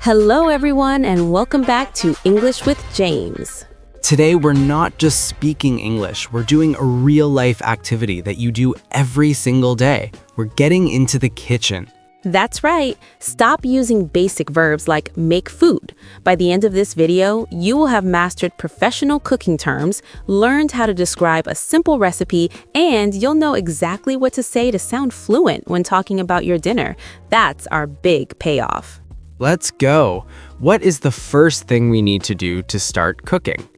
Hello, everyone, and welcome back to English with James. Today, we're not just speaking English, we're doing a real-life activity that you do every single day. We're getting into the kitchen. That's right. Stop using basic verbs like make food. By the end of this video, you will have mastered professional cooking terms, learned how to describe a simple recipe, and you'll know exactly what to say to sound fluent when talking about your dinner. That's our big payoff. Let's go. What is the first thing we need to do to start cooking?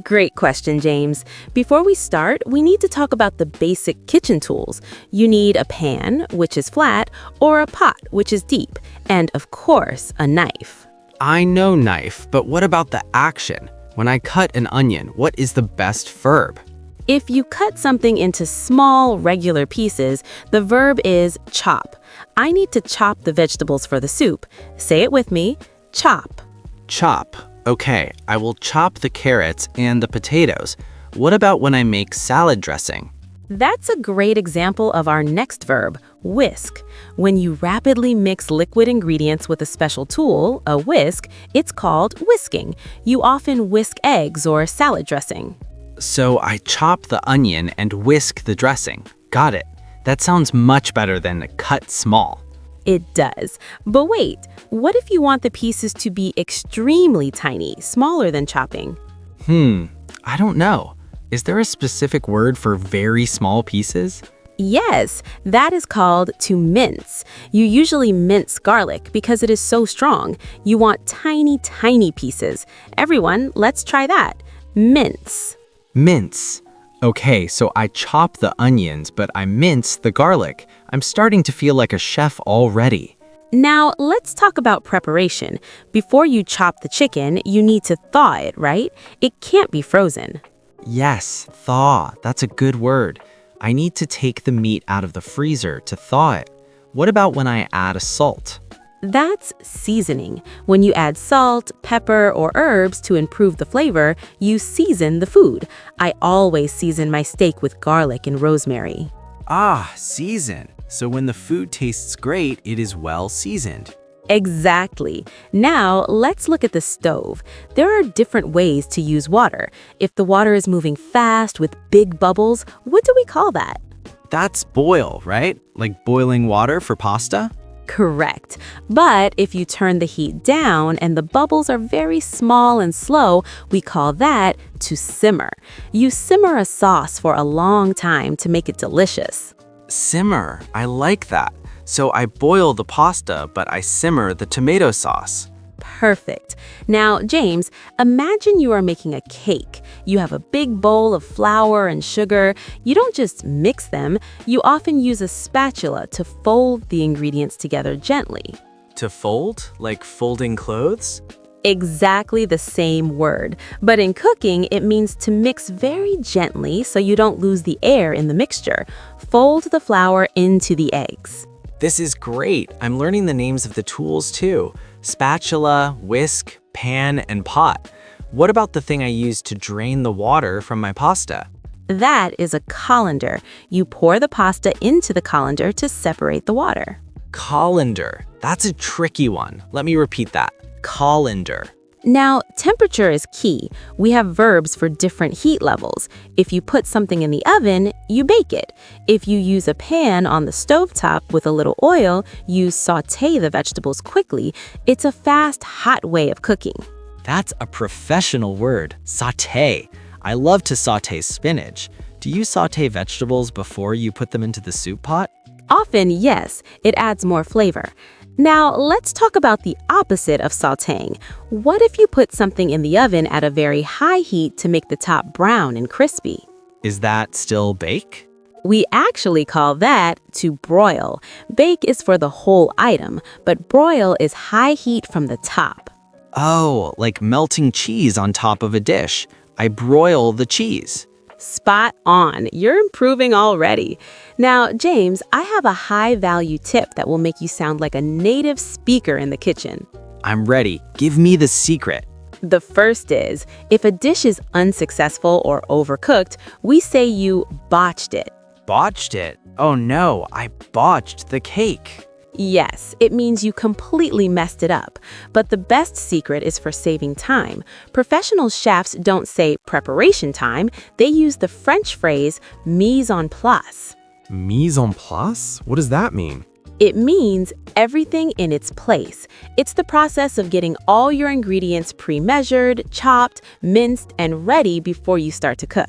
Great question, James. Before we start, we need to talk about the basic kitchen tools. You need a pan, which is flat, or a pot, which is deep, and of course, a knife. I know knife, but what about the action? When I cut an onion, what is the best verb? If you cut something into small, regular pieces, the verb is chop. I need to chop the vegetables for the soup. Say it with me, chop. Chop. Okay, I will chop the carrots and the potatoes. What about when I make salad dressing? That's a great example of our next verb, whisk. When you rapidly mix liquid ingredients with a special tool, a whisk, it's called whisking. You often whisk eggs or salad dressing. So I chop the onion and whisk the dressing. Got it. That sounds much better than cut small. It does. But wait, what if you want the pieces to be extremely tiny, smaller than chopping? I don't know. Is there a specific word for very small pieces? Yes, that is called to mince. You usually mince garlic because it is so strong. You want tiny, tiny pieces. Everyone, let's try that. Mince. Mince. Okay, so I chop the onions, but I mince the garlic. I'm starting to feel like a chef already. Now, let's talk about preparation. Before you chop the chicken, you need to thaw it, right? It can't be frozen. Yes, thaw. That's a good word. I need to take the meat out of the freezer to thaw it. What about when I add a salt? That's seasoning. When you add salt, pepper, or herbs to improve the flavor, you season the food. I always season my steak with garlic and rosemary. Ah, season. So when the food tastes great, it is well seasoned. Exactly. Now, let's look at the stove. There are different ways to use water. If the water is moving fast with big bubbles, what do we call that? That's boil, right? Like boiling water for pasta? Correct. But if you turn the heat down and the bubbles are very small and slow, we call that to simmer. You simmer a sauce for a long time to make it delicious. Simmer. I like that. So I boil the pasta, but I simmer the tomato sauce. Perfect. Now, James, imagine you are making a cake. You have a big bowl of flour and sugar. You don't just mix them. You often use a spatula to fold the ingredients together gently. To fold? Like folding clothes? Exactly the same word. But in cooking, it means to mix very gently so you don't lose the air in the mixture. Fold the flour into the eggs. This is great. I'm learning the names of the tools too. Spatula, whisk, pan, and pot. What about the thing I use to drain the water from my pasta? That is a colander. You pour the pasta into the colander to separate the water. Colander. That's a tricky one. Let me repeat that. Colander. Now, temperature is key. We have verbs for different heat levels. If you put something in the oven, you bake it. If you use a pan on the stovetop with a little oil, you sauté the vegetables quickly. It's a fast, hot way of cooking. That's a professional word, sauté. I love to sauté spinach. Do you sauté vegetables before you put them into the soup pot? Often, yes, it adds more flavor. Now, let's talk about the opposite of sautéing. What if you put something in the oven at a very high heat to make the top brown and crispy? Is that still bake? We actually call that to broil. Bake is for the whole item, but broil is high heat from the top. Oh, like melting cheese on top of a dish. I broil the cheese. Spot on. You're improving already. Now, James, I have a high-value tip that will make you sound like a native speaker in the kitchen. I'm ready. Give me the secret. The first is, if a dish is unsuccessful or overcooked, we say you botched it. Botched it? Oh no, I botched the cake. Yes, it means you completely messed it up. But the best secret is for saving time. Professional chefs don't say preparation time, they use the French phrase mise en place. Mise en place? What does that mean? It means everything in its place. It's the process of getting all your ingredients pre-measured, chopped, minced, and ready before you start to cook.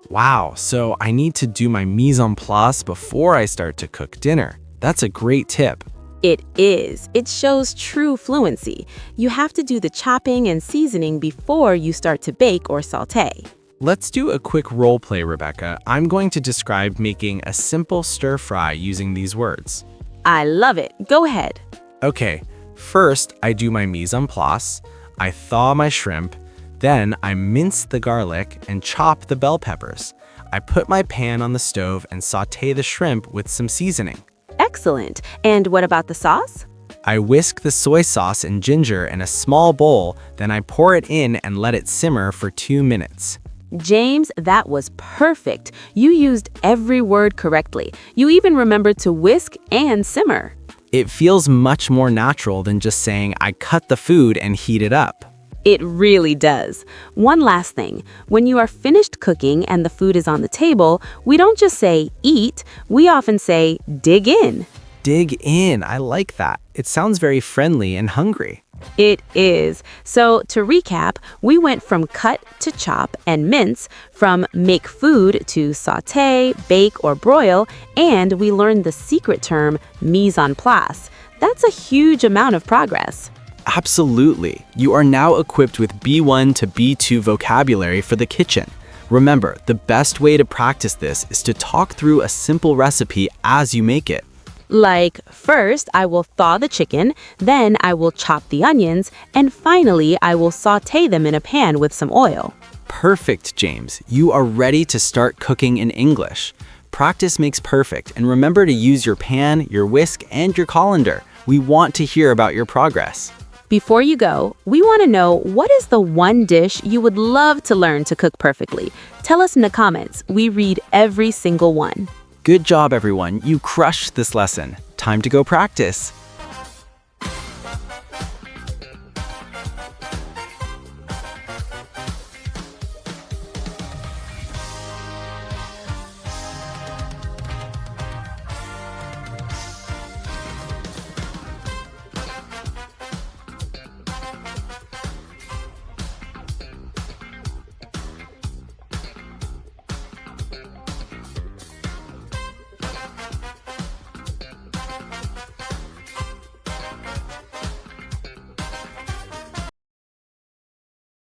Wow, so I need to do my mise en place before I start to cook dinner. That's a great tip. It is. It shows true fluency. You have to do the chopping and seasoning before you start to bake or sauté. Let's do a quick role play, Rebecca. I'm going to describe making a simple stir fry using these words. I love it. Go ahead. Okay, first I do my mise en place, I thaw my shrimp, then I mince the garlic and chop the bell peppers. I put my pan on the stove and sauté the shrimp with some seasoning. Excellent. And what about the sauce? I whisk the soy sauce and ginger in a small bowl, then I pour it in and let it simmer for 2 minutes. James, that was perfect. You used every word correctly. You even remembered to whisk and simmer. It feels much more natural than just saying I cut the food and heat it up. It really does. One last thing. When you are finished cooking and the food is on the table, we don't just say eat, we often say dig in. Dig in, I like that. It sounds very friendly and hungry. It is. So to recap, we went from cut to chop and mince, from make food to sauté, bake, or broil, and we learned the secret term mise en place. That's a huge amount of progress. Absolutely. You are now equipped with B1 to B2 vocabulary for the kitchen. Remember, the best way to practice this is to talk through a simple recipe as you make it. Like, first I will thaw the chicken, then I will chop the onions, and finally I will sauté them in a pan with some oil. Perfect, James. You are ready to start cooking in English. Practice makes perfect, and remember to use your pan, your whisk, and your colander. We want to hear about your progress. Before you go, we want to know, what is the one dish you would love to learn to cook perfectly? Tell us in the comments. We read every single one. Good job, everyone. You crushed this lesson. Time to go practice.